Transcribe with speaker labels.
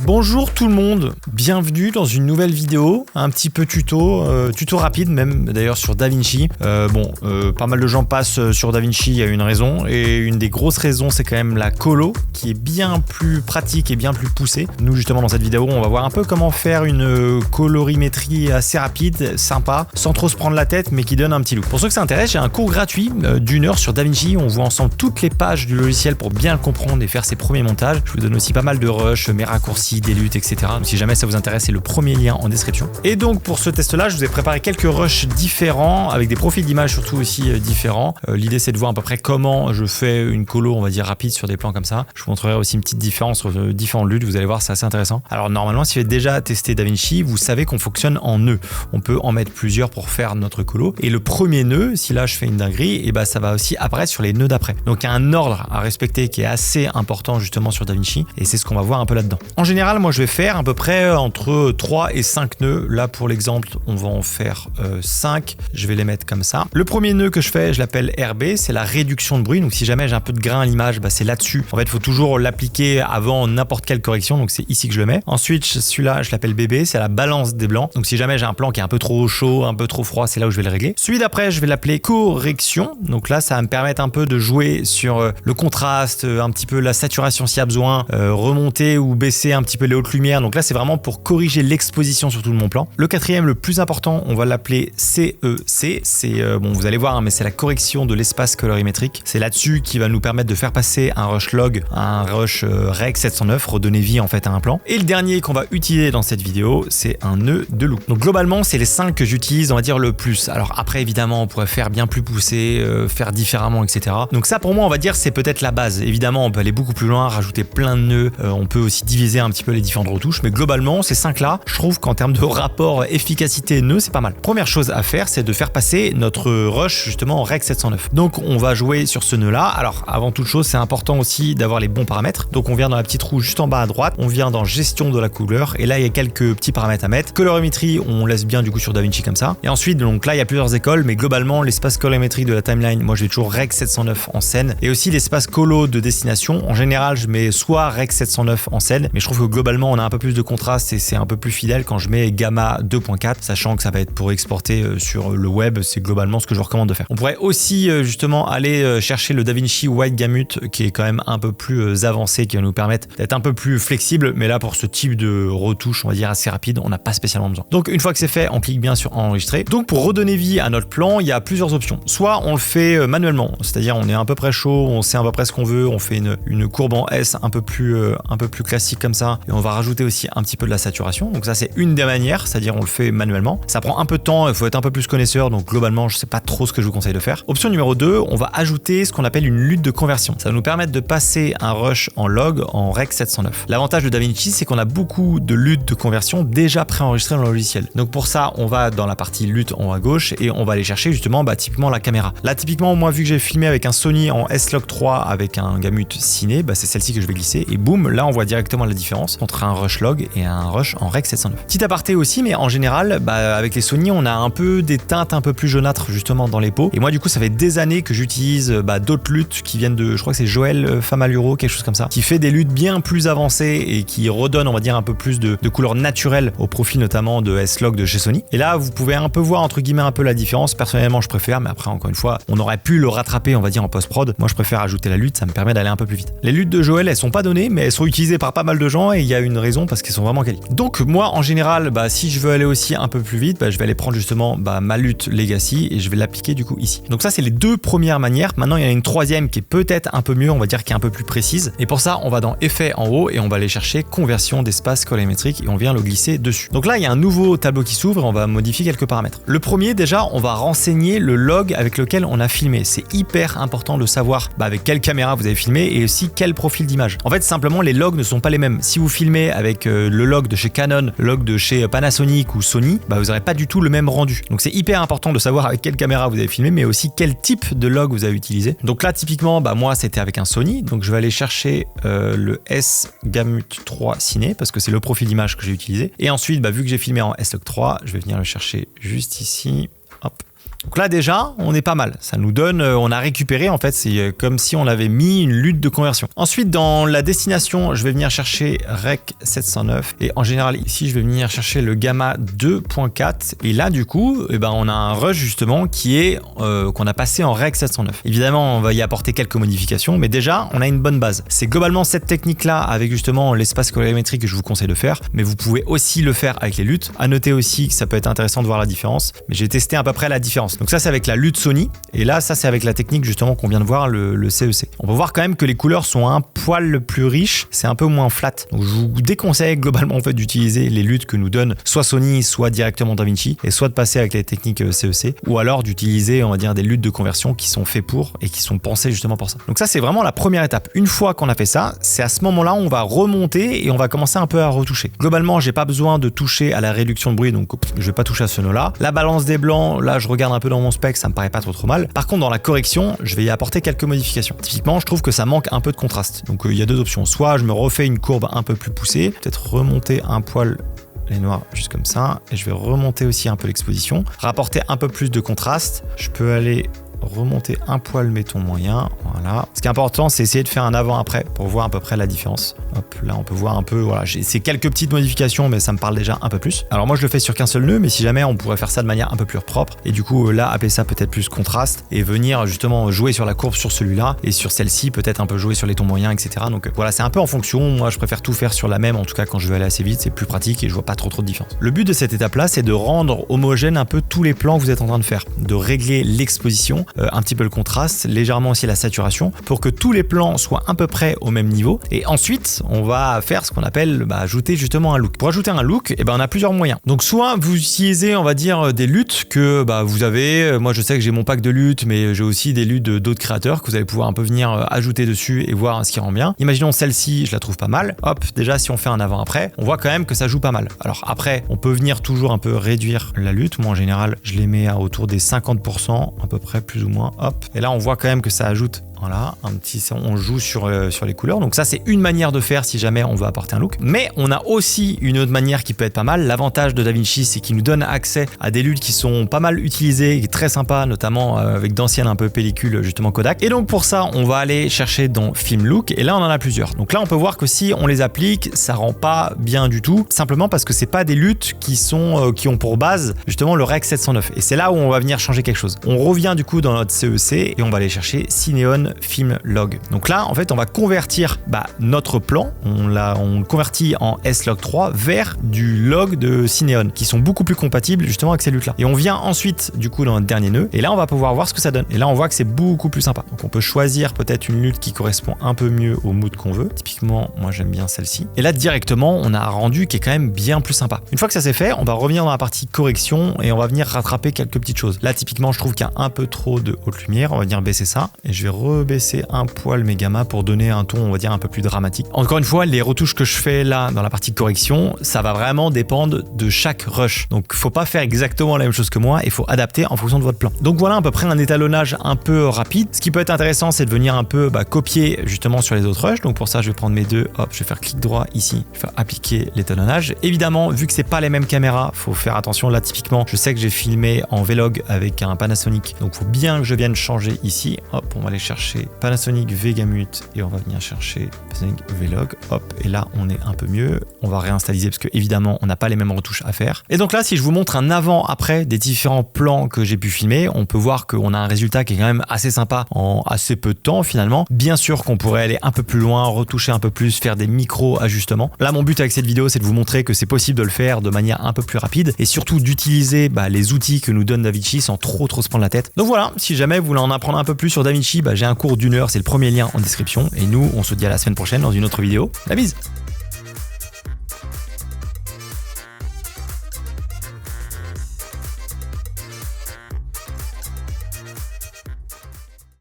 Speaker 1: Bonjour tout le monde, bienvenue dans une nouvelle vidéo, un petit peu tuto rapide même d'ailleurs sur DaVinci. Pas mal de gens passent sur DaVinci, il y a une raison, et une des grosses raisons c'est quand même la colo qui est bien plus pratique et bien plus poussée. Nous justement dans cette vidéo on va voir un peu comment faire une colorimétrie assez rapide, sympa, sans trop se prendre la tête mais qui donne un petit look. Pour ceux que ça intéresse, j'ai un cours gratuit d'1 heure sur DaVinci, on voit ensemble toutes les pages du logiciel pour bien le comprendre et faire ses premiers montages. Je vous donne aussi pas mal de rushs, mes raccourcis, des luttes, etc. Donc si jamais ça vous intéresse, c'est le premier lien en description. Et donc pour ce test-là, je vous ai préparé quelques rushs différents, avec des profils d'image surtout aussi différents. L'idée c'est de voir à peu près comment je fais une colo, on va dire rapide sur des plans comme ça. Je vous montrerai aussi une petite différence entre différentes luttes, vous allez voir, c'est assez intéressant. Alors normalement, si vous avez déjà testé DaVinci, vous savez qu'on fonctionne en nœuds. On peut en mettre plusieurs pour faire notre colo. Et le premier nœud, si là je fais une dinguerie, et ça va aussi apparaître sur les nœuds d'après. Donc il y a un ordre à respecter qui est assez important justement sur DaVinci, et c'est ce qu'on va voir un peu là-dedans. En général, moi je vais faire à peu près entre 3 et 5 nœuds. Là pour l'exemple, on va en faire 5. Je vais les mettre comme ça. Le premier nœud que je fais, je l'appelle RB, c'est la réduction de bruit. Donc si jamais j'ai un peu de grain à l'image, c'est là-dessus. En fait, il faut toujours l'appliquer avant n'importe quelle correction. Donc c'est ici que je le mets. Ensuite, celui-là, je l'appelle BB, c'est la balance des blancs. Donc si jamais j'ai un plan qui est un peu trop chaud, un peu trop froid, c'est là où je vais le régler. Celui d'après, je vais l'appeler correction. Donc là, ça va me permettre un peu de jouer sur le contraste, un petit peu la saturation s'il y a besoin, remonter ou baisser un petit peu les hautes lumières. Donc là, c'est vraiment pour corriger l'exposition sur tout de mon plan. Le quatrième, le plus important, on va l'appeler CEC. C'est, vous allez voir, mais c'est la correction de l'espace colorimétrique. C'est là-dessus qui va nous permettre de faire passer un rush log à un rush rec 709, redonner vie en fait à un plan. Et le dernier qu'on va utiliser dans cette vidéo, c'est un nœud de loop. Donc globalement, c'est les 5 que j'utilise, on va dire le plus. Alors après, évidemment, on pourrait faire bien plus poussé, faire différemment, etc. Donc ça, pour moi, on va dire, c'est peut-être la base. Évidemment, on peut aller beaucoup plus loin, rajouter plein de nœuds. On peut aussi diviser un petit peu les différentes retouches. Mais globalement, ces 5-là, je trouve qu'en termes de rapport efficacité-nœud, c'est pas mal. Première chose à faire, c'est de faire passer notre rush justement en rec 709. Donc on va jouer sur ce nœud-là. Alors avant toute chose, c'est important aussi d'avoir les bons paramètres. Donc on vient dans la petite roue juste en bas à droite. On vient dans gestion de la couleur. Et là, il y a quelques petits paramètres à mettre. Colorimétrie, on laisse bien du coup sur DaVinci comme ça. Et ensuite, donc là, il y a plusieurs écoles. Mais globalement, l'espace colorimétrique de la timeline, moi, je vais toujours rec 709 en scène. Et aussi l'espace colo de destination. En général, je mets soit rec 709 en scène. Mais je trouve que globalement, on a un peu plus de contraste et c'est un peu plus fidèle quand je mets gamma 2.4, sachant que ça va être pour exporter sur le web. C'est globalement ce que je vous recommande de faire. On pourrait aussi justement aller chercher le DaVinci White Gamut qui est quand même un peu plus avancé, qui va nous permettre d'être un peu plus flexible. Mais là, pour ce type de retouche, on va dire assez rapide, on n'a pas spécialement besoin. Donc une fois que c'est fait, on clique bien sur enregistrer. Donc pour redonner vie à notre plan, il y a plusieurs options. Soit on le fait manuellement, c'est-à-dire on est à peu près chaud, on sait à peu près ce qu'on veut, on fait une courbe en S un peu plus classique comme ça, et on va rajouter aussi un petit peu de la saturation. Donc ça, c'est une des manières, c'est-à-dire on le fait manuellement. Ça prend un peu de temps, il faut être un peu plus connaisseur, donc globalement, je sais pas trop ce que je vous conseille de faire. Option numéro 2, on va ajouter ce qu'on appelle une lutte de conversion. Ça va nous permettre de passer un rush en log en rec 709. L'avantage de DaVinci, c'est qu'on a beaucoup de luttes de conversion déjà préenregistrées dans le logiciel. Donc pour ça, on va dans la partie lutte en haut à gauche et on va aller chercher justement typiquement la caméra. Là, typiquement, moi, vu que j'ai filmé avec un Sony en S-Log 3 avec un gamut ciné, c'est celle-ci que je vais glisser et boum, là, on voit directement la différence entre un rush log et un rush en rec 709. Petit aparté aussi, mais en général, avec les Sony, on a un peu des teintes un peu plus jaunâtres justement dans les peaux. Et moi, du coup, ça fait des années que j'utilise d'autres luttes qui viennent de, je crois que c'est Joël Famaluro, quelque chose comme ça, qui fait des luttes bien plus avancées et qui redonne, on va dire, un peu plus de couleur naturelle au profil notamment de S-Log de chez Sony. Et là, vous pouvez un peu voir entre guillemets un peu la différence. Personnellement, je préfère, mais après, encore une fois, on aurait pu le rattraper, on va dire, en post-prod. Moi, je préfère ajouter la lutte, ça me permet d'aller un peu plus vite. Les luttes de Joël, elles sont pas données, mais elles sont utilisées par pas mal de gens et il y a une raison parce qu'elles sont vraiment quali. Donc moi, en général, si je veux aller aussi un peu plus vite, je vais aller prendre justement ma lutte Legacy et je vais l'appliquer du coup ici. Donc ça, c'est les deux premières manières. Maintenant, il y en a une troisième qui est peut-être un peu mieux, on va dire, qui est un peu plus précise. Et pour ça, on va dans Effet en haut et on va aller chercher Conversion d'espace colorimétrique et on vient le glisser dessus. Donc là, il y a un nouveau tableau qui s'ouvre et on va modifier quelques paramètres. Le premier, déjà, on va renseigner le log avec lequel on a filmé. C'est hyper important de savoir avec quelle caméra vous avez filmé et aussi quel profil d'image. En fait, simplement, les logs ne sont pas les mêmes. Si vous filmez avec le log de chez Canon, le log de chez Panasonic ou Sony, vous n'aurez pas du tout le même rendu. Donc c'est hyper important de savoir avec quelle caméra vous avez filmé, mais aussi quel type de log vous avez utilisé. Donc là, typiquement, moi, c'était avec un Sony. Donc je vais aller chercher le S Gamut 3 Ciné parce que c'est le profil d'image que j'ai utilisé. Et ensuite, vu que j'ai filmé en S-Log 3, je vais venir le chercher juste ici. Hop. Donc là déjà, on est pas mal. Ça nous donne, on a récupéré en fait, c'est comme si on avait mis une lutte de conversion. Ensuite, dans la destination, je vais venir chercher Rec 709 et en général ici, je vais venir chercher le gamma 2.4 et là du coup, on a un rush justement qui est qu'on a passé en Rec 709. Évidemment, on va y apporter quelques modifications, mais déjà, on a une bonne base. C'est globalement cette technique-là avec justement l'espace colorimétrique que je vous conseille de faire, mais vous pouvez aussi le faire avec les luttes. À noter aussi que ça peut être intéressant de voir la différence, mais j'ai testé à peu près la différence. Donc ça, c'est avec la lutte Sony, et là, ça, c'est avec la technique justement qu'on vient de voir, le CEC. On peut voir quand même que les couleurs sont un poil plus riches, c'est un peu moins flat. Donc je vous déconseille globalement en fait d'utiliser les luttes que nous donne soit Sony, soit directement DaVinci, et soit de passer avec les techniques CEC, ou alors d'utiliser, on va dire, des luttes de conversion qui sont faits pour et qui sont pensées justement pour ça. Donc ça, c'est vraiment la première étape. Une fois qu'on a fait ça, c'est à ce moment-là on va remonter et on va commencer un peu à retoucher. Globalement, j'ai pas besoin de toucher à la réduction de bruit, donc je vais pas toucher à ce nœud-là. La balance des blancs, là je regarde un peu dans mon spec, ça me paraît pas trop mal. Par contre, dans la correction, je vais y apporter quelques modifications. Typiquement, je trouve que ça manque un peu de contraste. Donc il y a deux options. Soit je me refais une courbe un peu plus poussée, peut-être remonter un poil les noirs juste comme ça, et je vais remonter aussi un peu l'exposition, rapporter un peu plus de contraste. Je peux aller remonter un poil, mettons moyen, voilà. Ce qui est important, c'est essayer de faire un avant-après pour voir à peu près la différence. Hop, là on peut voir un peu, voilà, c'est quelques petites modifications, mais ça me parle déjà un peu plus. Alors moi je le fais sur qu'un seul nœud, mais si jamais on pourrait faire ça de manière un peu plus propre, et du coup là appeler ça peut-être plus contraste, et venir justement jouer sur la courbe sur celui-là, et sur celle-ci peut-être un peu jouer sur les tons moyens, etc. Donc voilà, c'est un peu en fonction. Moi je préfère tout faire sur la même, en tout cas quand je veux aller assez vite, c'est plus pratique et je vois pas trop de différence. Le but de cette étape-là, c'est de rendre homogène un peu tous les plans que vous êtes en train de faire, de régler l'exposition, un petit peu le contraste, légèrement aussi la saturation, pour que tous les plans soient à peu près au même niveau. Et ensuite, on va faire ce qu'on appelle ajouter justement un look. Pour ajouter un look, on a plusieurs moyens. Donc soit vous utilisez, on va dire, des luttes que vous avez. Moi, je sais que j'ai mon pack de luttes, mais j'ai aussi des luttes d'autres créateurs que vous allez pouvoir un peu venir ajouter dessus et voir ce qui rend bien. Imaginons celle-ci, je la trouve pas mal. Hop, déjà si on fait un avant-après, on voit quand même que ça joue pas mal. Alors après, on peut venir toujours un peu réduire la lutte. Moi, en général, je les mets à autour des 50%, à peu près, plus ou moins. Hop. Et là, on voit quand même que ça ajoute, voilà, on joue sur les couleurs. Donc ça, c'est une manière de faire si jamais on veut apporter un look. Mais on a aussi une autre manière qui peut être pas mal. L'avantage de DaVinci, c'est qu'il nous donne accès à des luttes qui sont pas mal utilisées et très sympas, notamment avec d'anciennes un peu pellicules, justement Kodak. Et donc pour ça, on va aller chercher dans Film Look. Et là, on en a plusieurs. Donc là, on peut voir que si on les applique, ça rend pas bien du tout. Simplement parce que c'est pas des luttes qui ont pour base justement le Rec 709. Et c'est là où on va venir changer quelque chose. On revient du coup dans notre CEC et on va aller chercher Cineon Film Log. Donc là, en fait, on va convertir notre plan, on le convertit en S-Log 3 vers du log de Cineon, qui sont beaucoup plus compatibles justement avec ces luttes-là. Et on vient ensuite, du coup, dans notre dernier nœud, et là, on va pouvoir voir ce que ça donne. Et là, on voit que c'est beaucoup plus sympa. Donc on peut choisir peut-être une lutte qui correspond un peu mieux au mood qu'on veut. Typiquement, moi, j'aime bien celle-ci. Et là, directement, on a un rendu qui est quand même bien plus sympa. Une fois que ça c'est fait, on va revenir dans la partie correction et on va venir rattraper quelques petites choses. Là, typiquement, je trouve qu'il y a un peu trop de haute lumière. On va venir baisser ça. Et je vais baisser un poil mes gammas pour donner un ton, on va dire, un peu plus dramatique. Encore une fois, les retouches que je fais là dans la partie correction, ça va vraiment dépendre de chaque rush. Donc faut pas faire exactement la même chose que moi, il faut adapter en fonction de votre plan. Donc voilà à peu près un étalonnage un peu rapide. Ce qui peut être intéressant, c'est de venir un peu copier justement sur les autres rushs. Donc pour ça, je vais prendre mes deux, hop, je vais faire clic droit ici, je vais faire appliquer l'étalonnage. Évidemment, vu que c'est pas les mêmes caméras, faut faire attention. Là, typiquement, je sais que j'ai filmé en Vlog avec un Panasonic, donc faut bien que je vienne changer ici. Hop, on va aller chercher Panasonic Vegamut et on va venir chercher Panasonic Vlog. Hop, et là on est un peu mieux. On va réinstaliser parce que évidemment on n'a pas les mêmes retouches à faire. Et donc là, si je vous montre un avant-après des différents plans que j'ai pu filmer, on peut voir qu'on a un résultat qui est quand même assez sympa en assez peu de temps finalement. Bien sûr qu'on pourrait aller un peu plus loin, retoucher un peu plus, faire des micro-ajustements. Là, mon but avec cette vidéo, c'est de vous montrer que c'est possible de le faire de manière un peu plus rapide et surtout d'utiliser les outils que nous donne DaVinci sans trop se prendre la tête. Donc voilà, si jamais vous voulez en apprendre un peu plus sur DaVinci, j'ai un cours d'1 heure, c'est le premier lien en description. Et nous, on se dit à la semaine prochaine dans une autre vidéo. La bise!